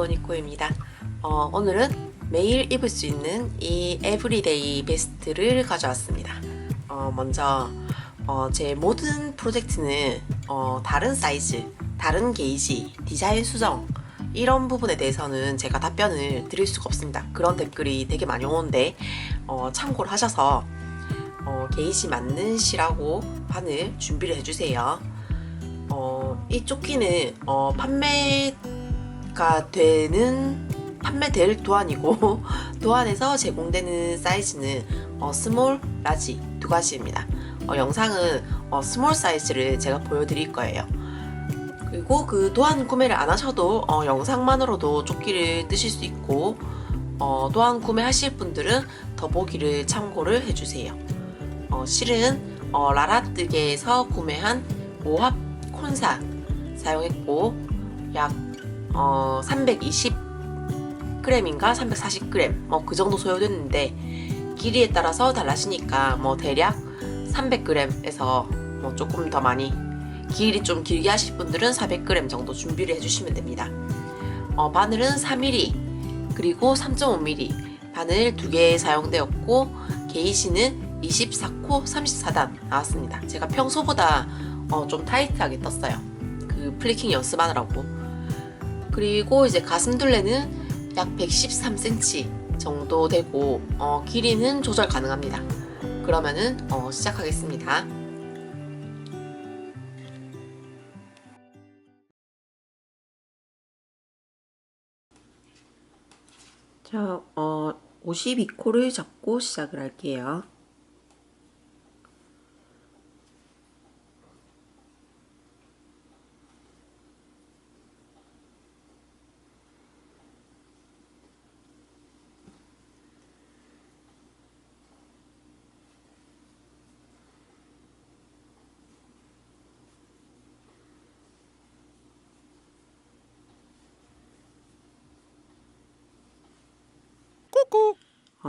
니코입니다. 오늘은 매일 입을 수 있는 이 에브리데이 베스트를 가져왔습니다. 먼저 제 모든 프로젝트는 다른 사이즈, 다른 게이지, 디자인 수정 이런 부분에 대해서는 제가 답변을 드릴 수가 없습니다. 그런 댓글이 되게 많이 오는데 참고를 하셔서 게이지 맞는 실하고 바늘 준비를 해주세요. 이 조끼는 판매될 도안이고 도안에서 제공되는 사이즈는 스몰, 라지 두 가지입니다. 영상은 스몰 사이즈를 제가 보여드릴 거예요. 그리고 그 도안 구매를 안 하셔도 영상만으로도 조끼를 뜨실 수 있고 도안 구매하실 분들은 더보기를 참고를 해주세요. 실은 라라뜨개에서 구매한 모합 콘사 사용했고 약 320g인가 340g 뭐 그 정도 소요됐는데 길이에 따라서 달라지니까 뭐 대략 300g에서 뭐 조금 더 많이 길이 좀 길게 하실 분들은 400g 정도 준비를 해주시면 됩니다. 바늘은 4mm 그리고 3.5mm 바늘 2개 사용되었고 게이지는 24코 34단 나왔습니다. 제가 평소보다 좀 타이트하게 떴어요. 그 플리킹 연습하느라고. 그리고 이제 가슴둘레는 약 113cm 정도 되고 길이는 조절 가능합니다. 그러면은 시작하겠습니다. 자, 52코를 잡고 시작을 할게요.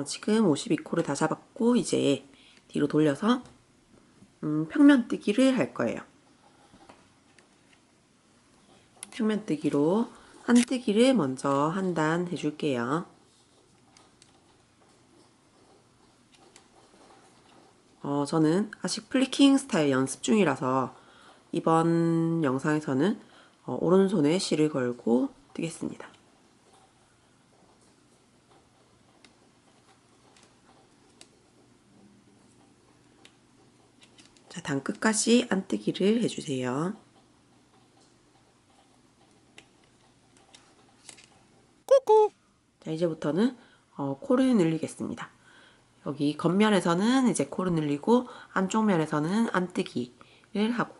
지금 52코를 다 잡았고 이제 뒤로 돌려서 평면뜨기를 할 거예요. 평면뜨기로 한뜨기를 먼저 한 단 해줄게요. 저는 아직 플리킹 스타일 연습 중이라서 이번 영상에서는 오른손에 실을 걸고 뜨겠습니다. 자, 단 끝까지 안뜨기를 해주세요. 자, 이제부터는 코를 늘리겠습니다. 여기 겉면에서는 이제 코를 늘리고 안쪽 면에서는 안뜨기를 하고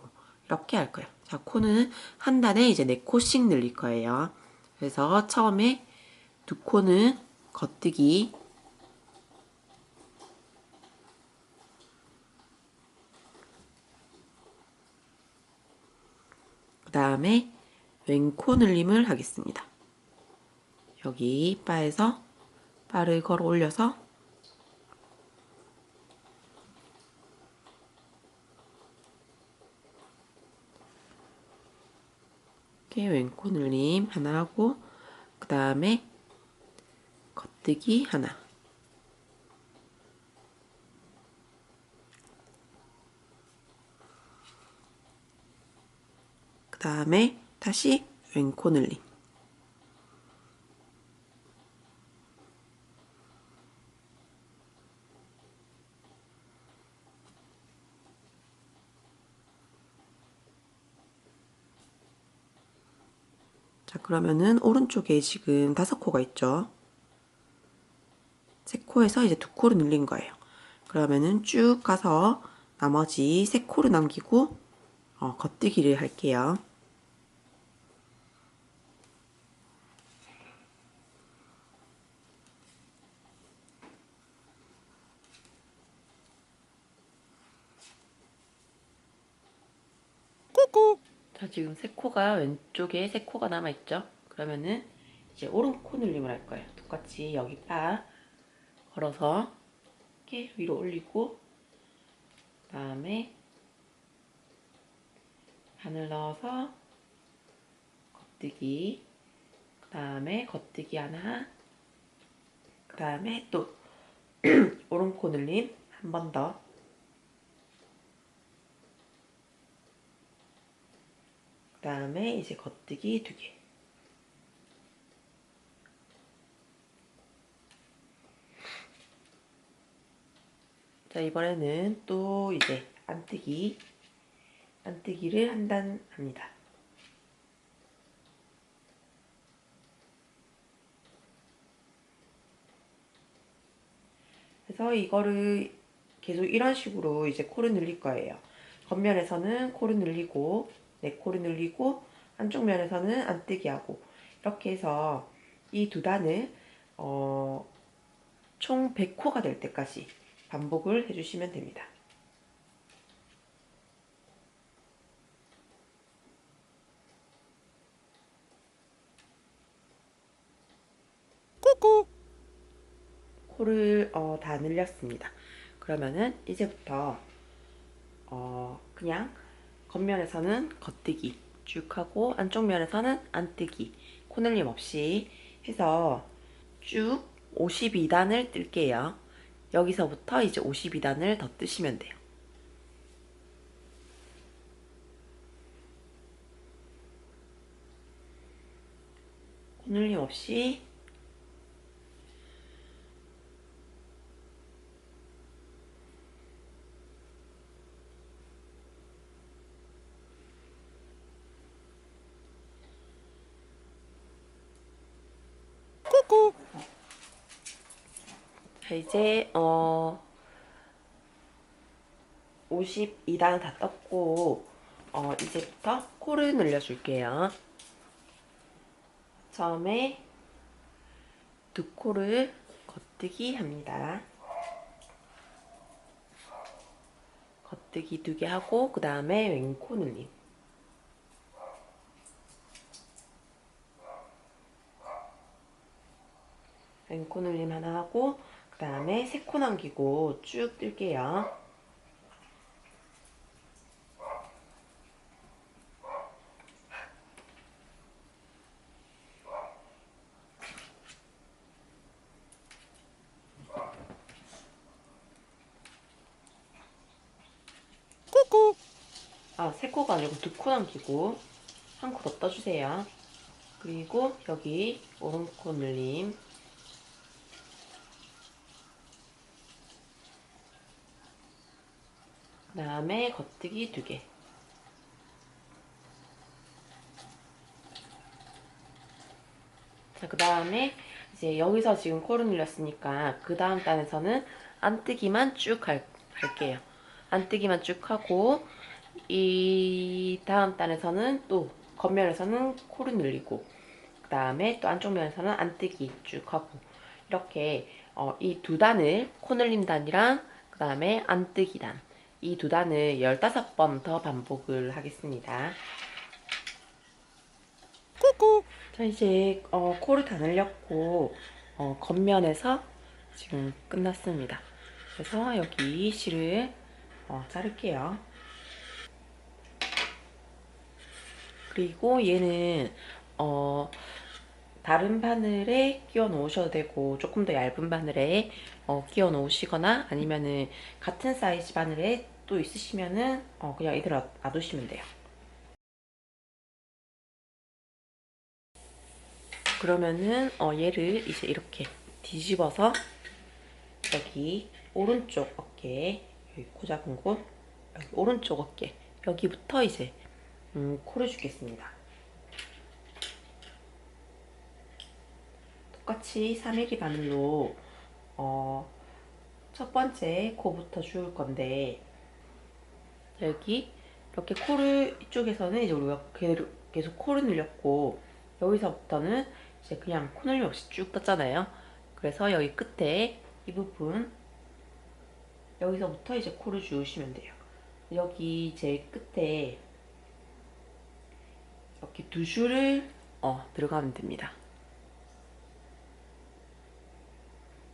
이렇게 할 거예요. 자, 코는 한 단에 이제 4코씩 늘릴 거예요. 그래서 처음에 2코는 겉뜨기, 그 다음에 왼코 늘림을 하겠습니다. 여기 바에서 바를 걸어 올려서 이렇게 왼코 늘림 하나 하고 그 다음에 겉뜨기 하나, 그 다음에 다시 왼코 늘림, 자, 그러면은 오른쪽에 지금 5코가 있죠. 3코에서 이제 2코를 늘린 거예요. 그러면은 쭉 가서 나머지 3코를 남기고 겉뜨기를 할게요. 자, 지금 3코가 왼쪽에 3코가 남아있죠? 그러면은 이제 오른코 늘림을 할 거예요. 똑같이 여기 바 걸어서 이렇게 위로 올리고 그 다음에 바늘 넣어서 겉뜨기, 그 다음에 겉뜨기 하나, 그 다음에 또 오른코 늘림 한 번 더, 그 다음에 이제 겉뜨기 2개. 자, 이번에는 또 이제 안뜨기를 한 단 합니다. 그래서 이거를 계속 이런 식으로 이제 코를 늘릴 거예요. 겉면에서는 코를 늘리고, 내 코를 늘리고, 한쪽 면에서는 안뜨기 하고, 이렇게 해서 이 두 단을 총 100코가 될 때까지 반복을 해주시면 됩니다. 코를 다 늘렸습니다. 그러면은 이제부터 그냥 겉면에서는 겉뜨기 쭉 하고 안쪽 면에서는 안뜨기, 코늘림 없이 해서 쭉 52단을 뜰게요. 여기서부터 이제 52단을 더 뜨시면 돼요. 코늘림 없이 자, 이제 52단 다 떴고 이제부터 코를 늘려줄게요. 처음에 두 코를 겉뜨기 합니다. 겉뜨기 2개 하고 그 다음에 왼코 늘림. 왼코 늘림 하나 하고 그 다음에 세 코 남기고 쭉 뜰게요. 세 코가 아니고 2코 남기고 한 코 더 떠주세요. 그리고 여기 오른코 늘림, 그 다음에 겉뜨기 2개. 자, 그 다음에 이제 여기서 지금 코를 늘렸으니까 그 다음 단에서는 안뜨기만 쭉 할게요. 안뜨기만 쭉 하고 이 다음 단에서는 또 겉면에서는 코를 늘리고 그 다음에 또 안쪽 면에서는 안뜨기 쭉 하고 이렇게 이 두 단을 코 늘림 단이랑 그 다음에 안뜨기 단 이 두 단을 15번 더 반복을 하겠습니다. 자, 이제 코를 다 늘렸고 겉면에서 지금 끝났습니다. 그래서 여기 실을 자를게요. 그리고 얘는 다른 바늘에 끼워 놓으셔도 되고 조금 더 얇은 바늘에 끼워 놓으시거나 아니면은 같은 사이즈 바늘에 또 있으시면은 그냥 이대로 놔두시면 돼요. 그러면은 얘를 이제 이렇게 뒤집어서 여기 오른쪽 어깨, 여기 코 잡은 곳, 여기 오른쪽 어깨 여기부터 이제 코를 주겠습니다. 똑같이 3mm 바늘로 첫 번째 코부터 주울 건데 여기 이렇게 코를 이쪽에서는 이제 우리가 계속 코를 늘렸고 여기서부터는 이제 그냥 코 늘림 없이 쭉 떴잖아요. 그래서 여기 끝에 이 부분 여기서부터 이제 코를 주우시면 돼요. 여기 제일 끝에 이렇게 두 줄을 들어가면 됩니다.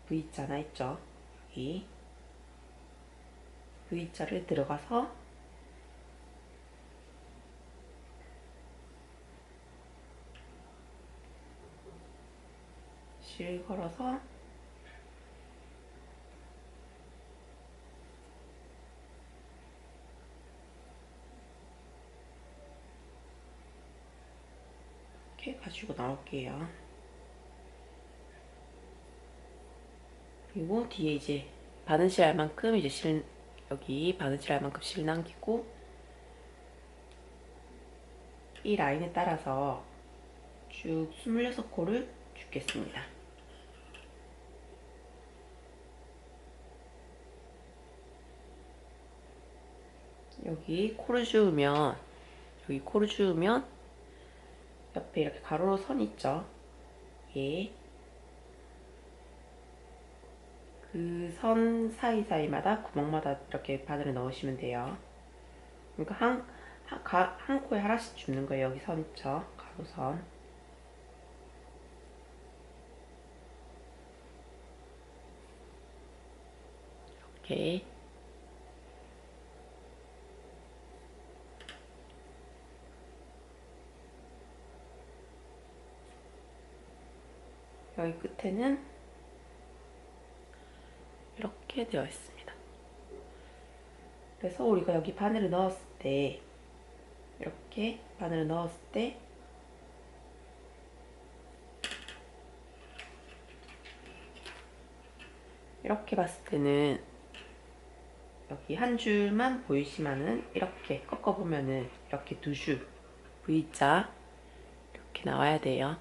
V자 하나 있죠? 여기 V자를 들어가서 빗질 걸어서 이렇게 가지고 나올게요. 그리고 뒤에 이제 바느질 할 만큼 이제 여기 바느질 할 만큼 실 남기고 이 라인에 따라서 쭉 26코를 줍겠습니다. 여기 코를 주우면 여기 코를 주우면 옆에 이렇게 가로로 선 있죠? 예. 그 선 사이사이마다 구멍마다 이렇게 바늘을 넣으시면 돼요. 그러니까 한 코에 하나씩 줍는 거예요. 여기 선 있죠? 가로선. 이렇게. 여기 끝에는 이렇게 되어 있습니다. 그래서 우리가 여기 바늘을 넣었을 때 이렇게 바늘을 넣었을 때 이렇게 봤을 때는 여기 한 줄만 보이지만은 이렇게 꺾어보면은 이렇게 두 줄 V자 이렇게 나와야 돼요.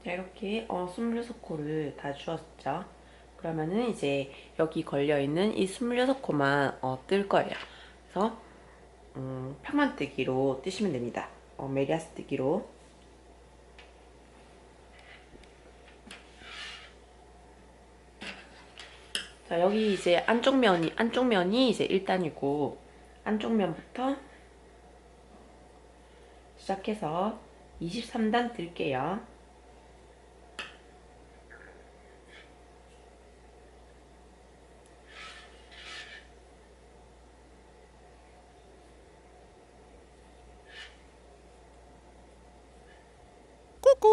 자, 이렇게 26코를 다 주었죠. 그러면은 이제 여기 걸려있는 이 26코만 뜰 거예요. 그래서 평만뜨기로 뜨시면 됩니다. 메리아스 뜨기로. 자, 여기 이제 안쪽 면이 이제 1단이고, 안쪽 면부터 시작해서 23단 뜰게요.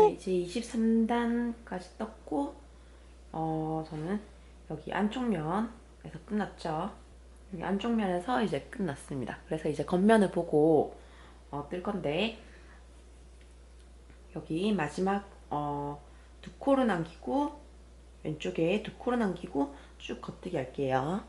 네, 이제 23단까지 떴고, 저는 여기 안쪽면에서 끝났죠. 여기 안쪽면에서 이제 끝났습니다. 그래서 이제 겉면을 보고 뜰 건데, 여기 마지막 두 코를 남기고, 왼쪽에 두 코를 남기고 쭉 겉뜨기 할게요.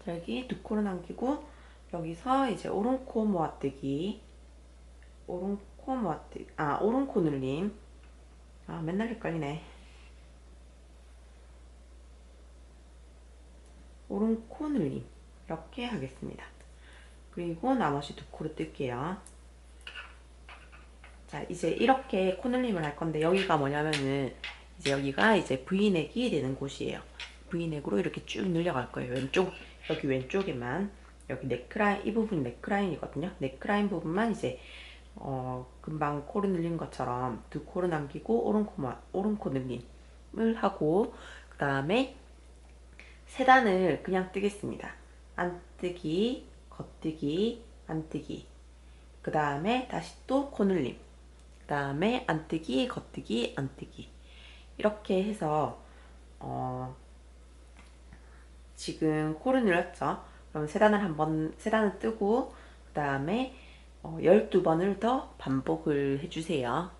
자, 여기 두 코를 남기고 여기서 이제 오른코 모아뜨기, 오른코 늘림. 맨날 헷갈리네. 오른코 늘림 이렇게 하겠습니다. 그리고 나머지 두 코를 뜰게요. 자, 이제 이렇게 코 늘림을 할 건데, 여기가 뭐냐면은 이제 여기가 이제 V넥이 되는 곳이에요. V넥으로 이렇게 쭉 늘려갈 거예요. 여기 왼쪽에만, 여기 넥라인, 이 부분이 넥라인이거든요. 넥라인 부분만 이제 금방 코를 늘린 것처럼 두 코를 남기고 오른코 늘림을 하고, 그 다음에 세 단을 그냥 뜨겠습니다. 안뜨기, 겉뜨기, 안뜨기. 그 다음에 다시 또 코 늘림. 그 다음에 안뜨기, 겉뜨기, 안뜨기. 이렇게 해서 지금 코를 늘렸죠. 그럼 세 단을 뜨고, 그 다음에 12번을 더 반복을 해주세요.